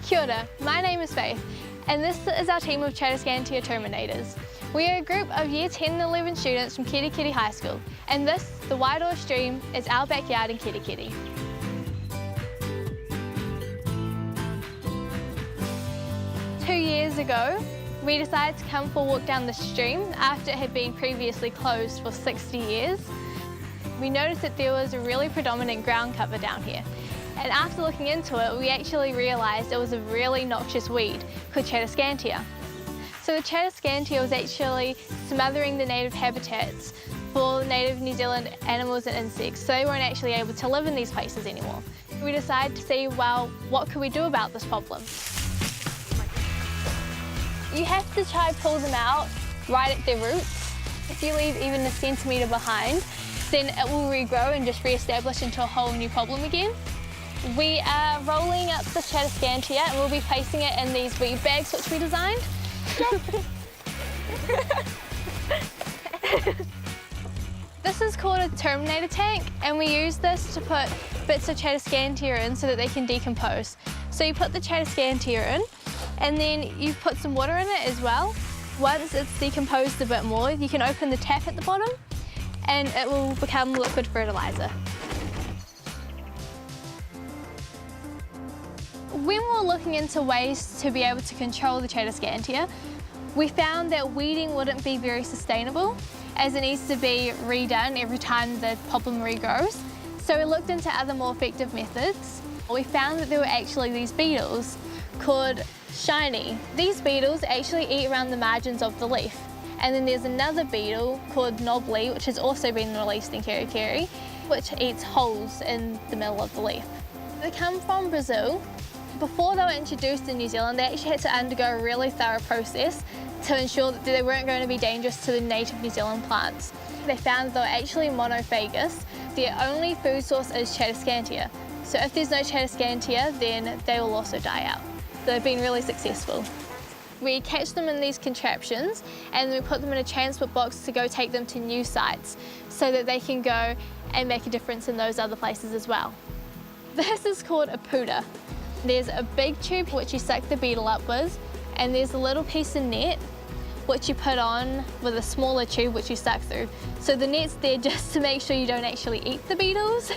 Kia ora, my name is Faith, and this is our team of Tradescantia Terminators. We are a group of Year 10 and 11 students from Kirikiri High School, and this, the Wairoa Stream, is our backyard in Kirikiri. Two years ago, we decided to come for a walk down the stream after it had been previously closed for 60 years. We noticed that there was a really predominant ground cover down here. And after looking into it, we actually realised it was a really noxious weed called Tradescantia. So the Tradescantia was actually smothering the native habitats for native New Zealand animals and insects, so they weren't actually able to live in these places anymore. We decided to see, well, what could we do about this problem? You have to try to pull them out right at their roots. If you leave even a centimetre behind, then it will regrow and just re-establish into a whole new problem again. We are rolling up the Tradescantia and we'll be placing it in these weed bags which we designed. This is called a Terminator tank, and we use this to put bits of Tradescantia in so that they can decompose. So you put the Tradescantia in, and then you put some water in it as well. Once it's decomposed a bit more, you can open the tap at the bottom and it will become liquid fertiliser. When we were looking into ways to be able to control the Tradescantia, we found that weeding wouldn't be very sustainable, as it needs to be redone every time the problem regrows. So we looked into other more effective methods. We found that there were actually these beetles called shiny. These beetles actually eat around the margins of the leaf. And then there's another beetle called knobbly, which has also been released in Kirikiri, which eats holes in the middle of the leaf. They come from Brazil. Before they were introduced in New Zealand, they actually had to undergo a really thorough process to ensure that they weren't going to be dangerous to the native New Zealand plants. They found they were actually monophagous. Their only food source is Tradescantia. So if there's no Tradescantia, then they will also die out. They've been really successful. We catch them in these contraptions and we put them in a transport box to go take them to new sites so that they can go and make a difference in those other places as well. This is called a puta. There's a big tube which you suck the beetle up with, and there's a little piece of net which you put on with a smaller tube which you suck through. So the net's there just to make sure you don't actually eat the beetles.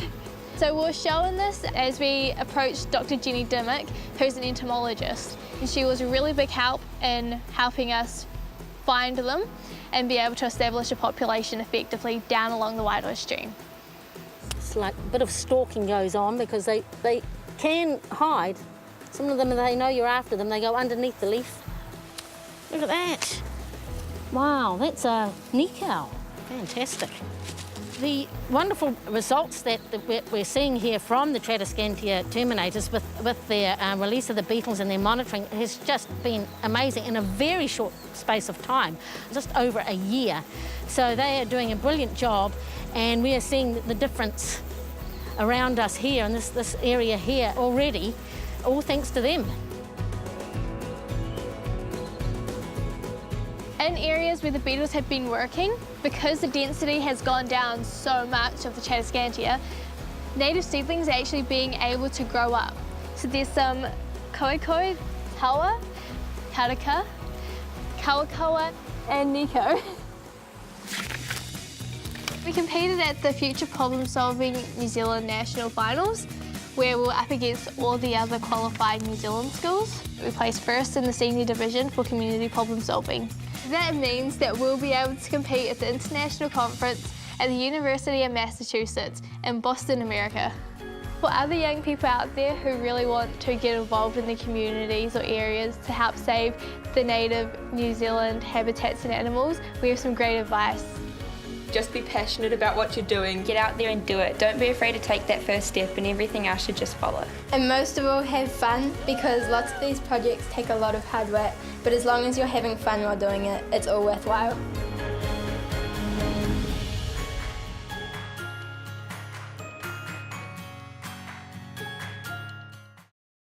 So we're showing this as we approached Dr. Jenny Dimmock, who's an entomologist. And she was a really big help in helping us find them and be able to establish a population effectively down along the Wairoa Stream. It's like a bit of stalking goes on because they can hide. Some of them, they know you're after them, they go underneath the leaf. Look at that. Wow, that's a nikau. Fantastic. The wonderful results that we're seeing here from the Tradescantia Terminators with their release of the beetles and their monitoring has just been amazing in a very short space of time, just over a year. So they are doing a brilliant job, and we are seeing the difference around us here in this area here already, all thanks to them. In areas where the beetles have been working, because the density has gone down so much of the Tradescantia, native seedlings are actually being able to grow up. So there's some koikoi, tawa, karaka, kawakawa, and Nico. We competed at the Future Problem Solving New Zealand National Finals, where we were up against all the other qualified New Zealand schools. We placed first in the senior division for community problem solving. That means that we'll be able to compete at the international conference at the University of Massachusetts in Boston, America. For other young people out there who really want to get involved in the communities or areas to help save the native New Zealand habitats and animals, we have some great advice. Just be passionate about what you're doing. Get out there and do it. Don't be afraid to take that first step, and everything else should just follow. And most of all, have fun, because lots of these projects take a lot of hard work, but as long as you're having fun while doing it, it's all worthwhile.